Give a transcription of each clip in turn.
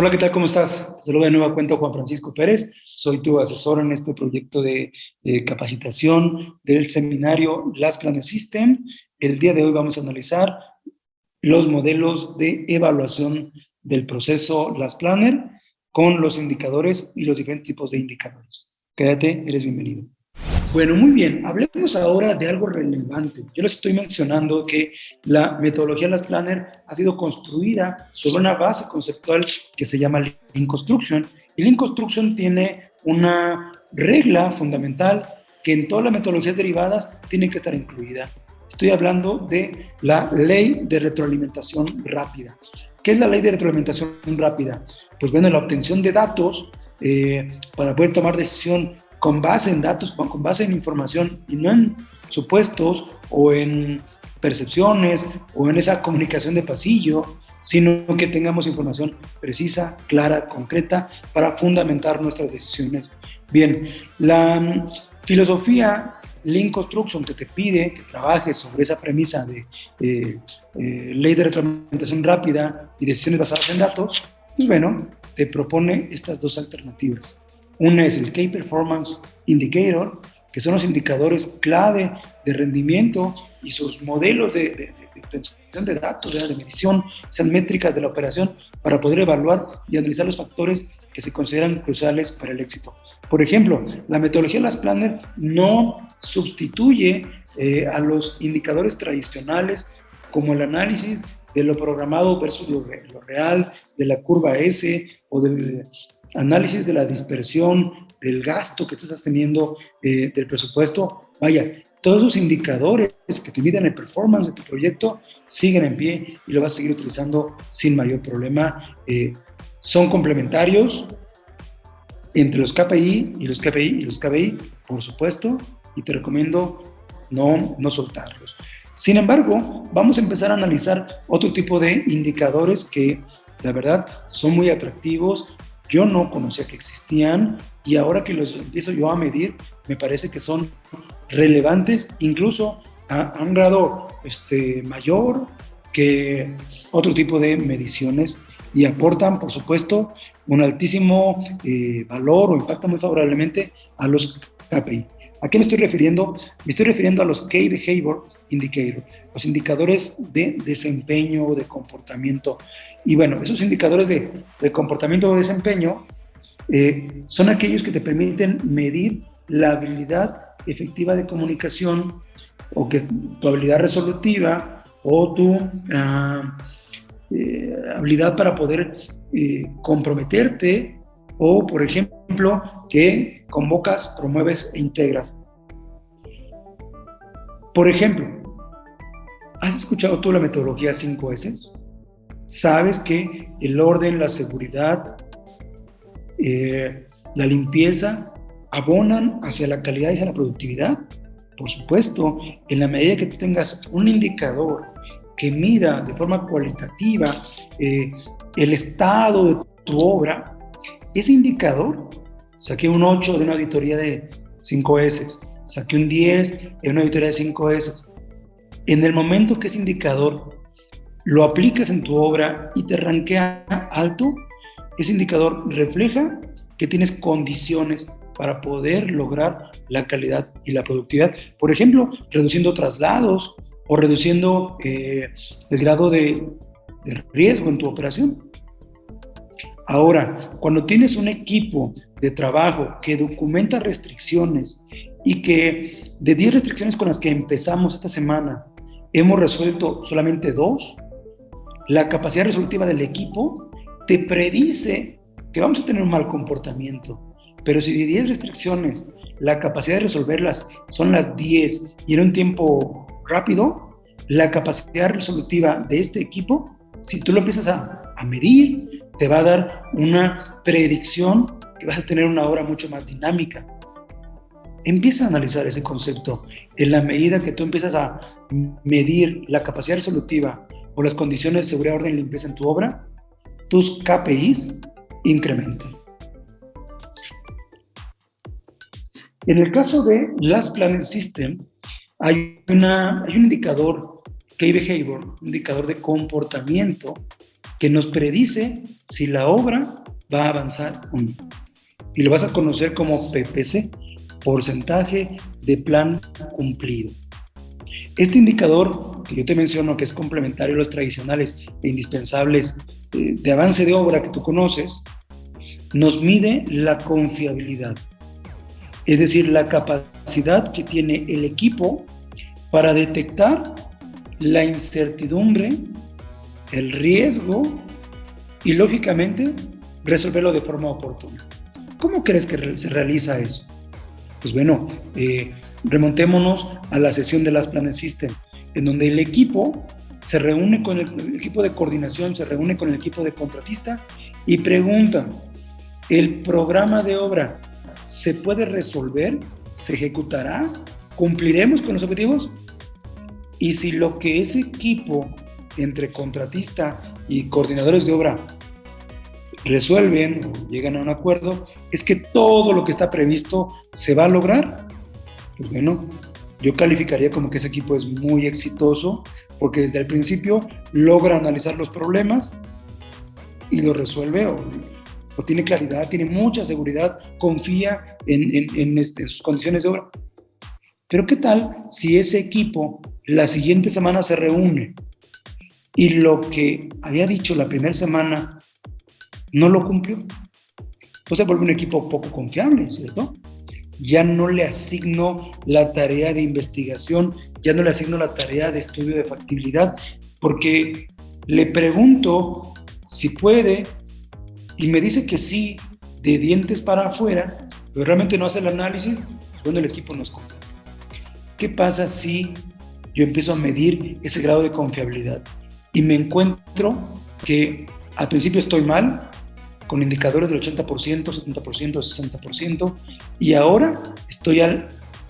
Hola, ¿qué tal? ¿Cómo estás? Te saludo de nueva cuenta Juan Francisco Pérez. Soy tu asesor en este proyecto de capacitación del seminario Last Planet System. El día de hoy vamos a analizar los modelos de evaluación del proceso Last Planner con los indicadores y los diferentes tipos de indicadores. Quédate, eres bienvenido. Bueno, muy bien. Hablemos ahora de algo relevante. Yo les estoy mencionando que la metodología Last Planner ha sido construida sobre una base conceptual que se llama Lean Construction. Y Lean Construction tiene una regla fundamental que en todas las metodologías derivadas tiene que estar incluida. Estoy hablando de la ley de retroalimentación rápida. ¿Qué es la ley de retroalimentación rápida? Pues bueno, la obtención de datos para poder tomar decisión con base en datos, con base en información y no en supuestos o en percepciones o en esa comunicación de pasillo, sino que tengamos información precisa, clara, concreta para fundamentar nuestras decisiones. Bien, la filosofía Lean Construction que te pide que trabajes sobre esa premisa de ley de retroalimentación rápida y decisiones basadas en datos, pues bueno, te propone estas dos alternativas. Una es el Key Performance Indicator, que son los indicadores clave de rendimiento y sus modelos de obtención de datos, de medición, esas métricas de la operación para poder evaluar y analizar los factores que se consideran cruciales para el éxito. Por ejemplo, la metodología Last Planner no sustituye a los indicadores tradicionales como el análisis de lo programado versus lo real, de la curva S o del análisis de la dispersión, del gasto que tú estás teniendo del presupuesto. Vaya, todos los indicadores que te miden el performance de tu proyecto siguen en pie y lo vas a seguir utilizando sin mayor problema. Son complementarios entre los KPI y los KBI, por supuesto, y te recomiendo no soltarlos. Sin embargo, vamos a empezar a analizar otro tipo de indicadores que, la verdad, son muy atractivos. Yo no conocía que existían y ahora que los empiezo yo a medir, me parece que son relevantes, incluso a un grado mayor que otro tipo de mediciones y aportan, por supuesto, un altísimo valor o impactan muy favorablemente a los KPI. ¿A qué me estoy refiriendo? Me estoy refiriendo a los Key Behavior Indicator, los indicadores de desempeño o de comportamiento. Y bueno, esos indicadores de comportamiento o desempeño son aquellos que te permiten medir la habilidad efectiva de comunicación o que tu habilidad resolutiva o tu habilidad para poder comprometerte o, por ejemplo, que convocas, promueves e integras. Por ejemplo, ¿has escuchado tú la metodología 5S? ¿Sabes que el orden, la seguridad, la limpieza abonan hacia la calidad y hacia la productividad? Por supuesto, en la medida que tú tengas un indicador que mida de forma cualitativa el estado de tu obra, ese indicador, saqué un 8 de una auditoría de 5S, saqué un 10 de una auditoría de 5S. En el momento que ese indicador lo aplicas en tu obra y te rankea alto, ese indicador refleja que tienes condiciones para poder lograr la calidad y la productividad. Por ejemplo, reduciendo traslados o reduciendo el grado de riesgo en tu operación. Ahora, cuando tienes un equipo de trabajo que documenta restricciones y que de 10 restricciones con las que empezamos esta semana hemos resuelto solamente 2, la capacidad resolutiva del equipo te predice que vamos a tener un mal comportamiento. Pero si de 10 restricciones la capacidad de resolverlas son las 10 y en un tiempo rápido, la capacidad resolutiva de este equipo, si tú lo empiezas a medir, te va a dar una predicción que vas a tener una obra mucho más dinámica. Empieza a analizar ese concepto. En la medida que tú empiezas a medir la capacidad resolutiva o las condiciones de seguridad, orden y limpieza en tu obra, tus KPIs incrementan. En el caso de Last Planet System, hay un indicador Key Behavior, un indicador de comportamiento que nos predice si la obra va a avanzar o no. Y lo vas a conocer como PPC, porcentaje de plan cumplido. Este indicador que yo te menciono, que es complementario a los tradicionales e indispensables de avance de obra que tú conoces, nos mide la confiabilidad, es decir, la capacidad que tiene el equipo para detectar la incertidumbre, el riesgo y, lógicamente, resolverlo de forma oportuna. ¿Cómo crees que se realiza eso? Pues bueno, remontémonos a la sesión de Last Planet System, en donde el equipo se reúne con el equipo de coordinación, se reúne con el equipo de contratista y preguntan, ¿el programa de obra se puede resolver? ¿Se ejecutará? ¿Cumpliremos con los objetivos? Y si lo que ese equipo entre contratista y coordinadores de obra resuelven o llegan a un acuerdo, es que todo lo que está previsto se va a lograr, pues bueno, yo calificaría como que ese equipo es muy exitoso porque desde el principio logra analizar los problemas y lo resuelve o tiene claridad, tiene mucha seguridad, confía en sus condiciones de obra. Pero ¿qué tal si ese equipo la siguiente semana se reúne y lo que había dicho la primera semana no lo cumplió? Pues se vuelve un equipo poco confiable, ¿cierto? Ya no le asigno la tarea de investigación, ya no le asigno la tarea de estudio de factibilidad, porque le pregunto si puede y me dice que sí, de dientes para afuera, pero realmente no hace el análisis, bueno, el equipo no es confiable. ¿Qué pasa si yo empiezo a medir ese grado de confiabilidad y me encuentro que al principio estoy mal, con indicadores del 80%, 70%, 60%, y ahora estoy al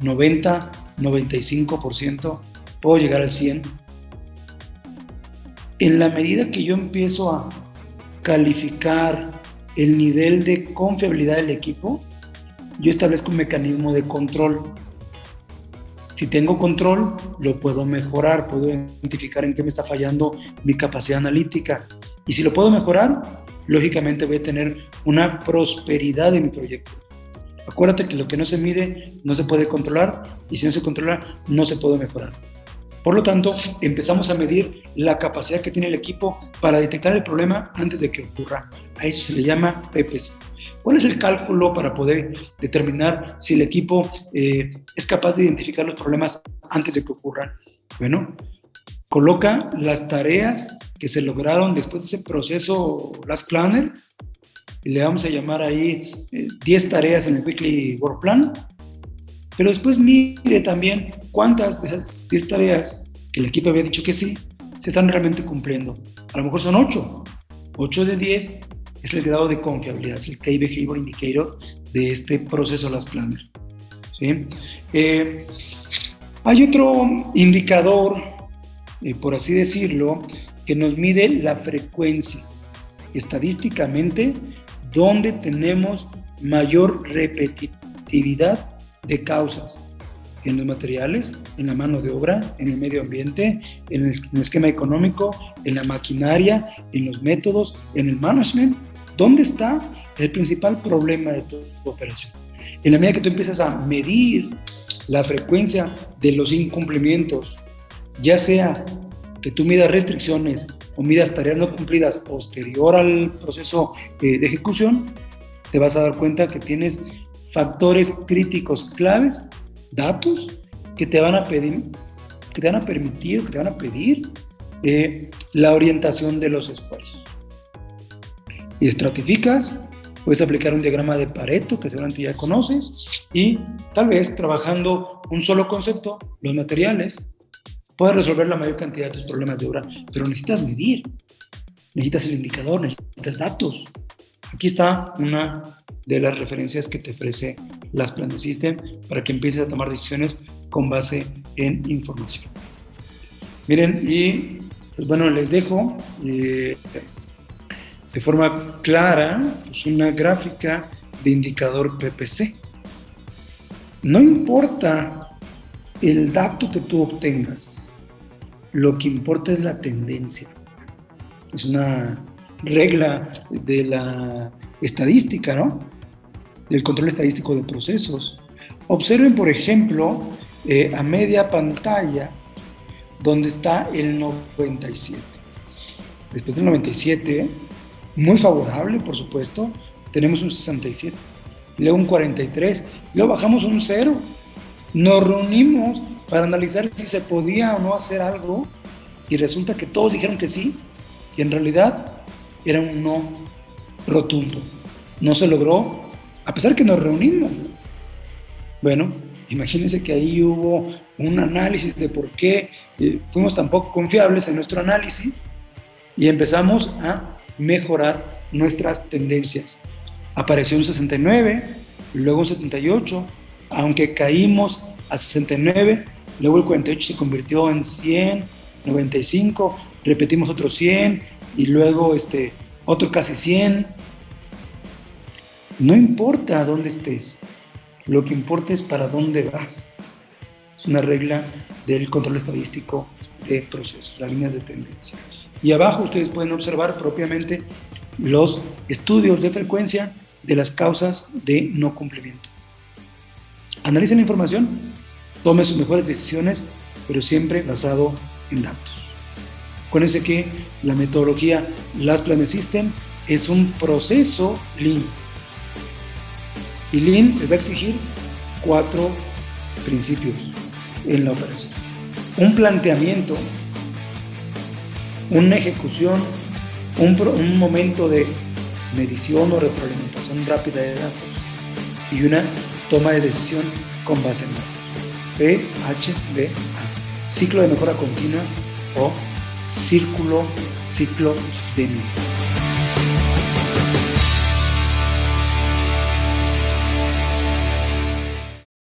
90%, 95%, puedo llegar al 100%? En la medida que yo empiezo a calificar el nivel de confiabilidad del equipo, yo establezco un mecanismo de control. Si tengo control, lo puedo mejorar, puedo identificar en qué me está fallando mi capacidad analítica. Y si lo puedo mejorar, lógicamente voy a tener una prosperidad en mi proyecto. Acuérdate que lo que no se mide no se puede controlar, y si no se controla, no se puede mejorar. Por lo tanto, empezamos a medir la capacidad que tiene el equipo para detectar el problema antes de que ocurra. A eso se le llama PPC. ¿Cuál es el cálculo para poder determinar si el equipo es capaz de identificar los problemas antes de que ocurran? Bueno, coloca las tareas que se lograron después de ese proceso Last Planner, y le vamos a llamar ahí 10 tareas en el Weekly Work Plan, pero después mide también cuántas de esas 10 tareas que el equipo había dicho que sí, se están realmente cumpliendo. A lo mejor son 8. 8 de 10 es el grado de confiabilidad, es el Key Behavior Indicator de este proceso Last Planner. ¿Sí? Hay otro indicador, por así decirlo, que nos mide la frecuencia. Estadísticamente, donde tenemos mayor repetitividad de causas: en los materiales, en la mano de obra, en el medio ambiente, en el esquema económico, en la maquinaria, en los métodos, en el management. ¿Dónde está el principal problema de tu operación? En la medida que tú empiezas a medir la frecuencia de los incumplimientos, ya sea que tú midas restricciones o midas tareas no cumplidas posterior al proceso de ejecución, te vas a dar cuenta que tienes factores críticos claves, datos que te van a pedir, que te van a permitir, que te van a pedir la orientación de los esfuerzos. Y estratificas, puedes aplicar un diagrama de Pareto, que seguramente ya conoces, y tal vez trabajando un solo concepto, los materiales, puedes resolver la mayor cantidad de tus problemas de obra, pero necesitas medir, necesitas el indicador, necesitas datos. Aquí está una de las referencias que te ofrece Last Planet System para que empieces a tomar decisiones con base en información. Miren, y pues bueno, les dejo de forma clara pues una gráfica de indicador PPC. No importa el dato que tú obtengas, lo que importa es la tendencia. Es una regla de la estadística, ¿no? Del control estadístico de procesos. Observen, por ejemplo, a media pantalla, donde está el 97. Después del 97, muy favorable, por supuesto, tenemos un 67, luego un 43, luego bajamos un 0. Nos reunimos para analizar si se podía o no hacer algo y resulta que todos dijeron que sí y en realidad era un no rotundo. No se logró, a pesar que nos reunimos. Bueno, imagínense que ahí hubo un análisis de por qué fuimos tan poco confiables en nuestro análisis y empezamos a mejorar nuestras tendencias. Apareció un 69, luego un 78, aunque caímos a 69, luego el 48 se convirtió en 100, 95, repetimos otro 100 y luego otro casi 100. No importa dónde estés, lo que importa es para dónde vas. Es una regla del control estadístico de procesos, las líneas de tendencia. Y abajo ustedes pueden observar propiamente los estudios de frecuencia de las causas de no cumplimiento. Analicen la información, tomen sus mejores decisiones, pero siempre basado en datos. Acuérdense que la metodología Last Planet System es un proceso Lean. Y Lean les va a exigir 4 principios en la operación. Un planteamiento, una ejecución, un momento de medición o retroalimentación rápida de datos y una toma de decisión con base en datos. PHDA, ciclo de mejora continua o ciclo de mejora.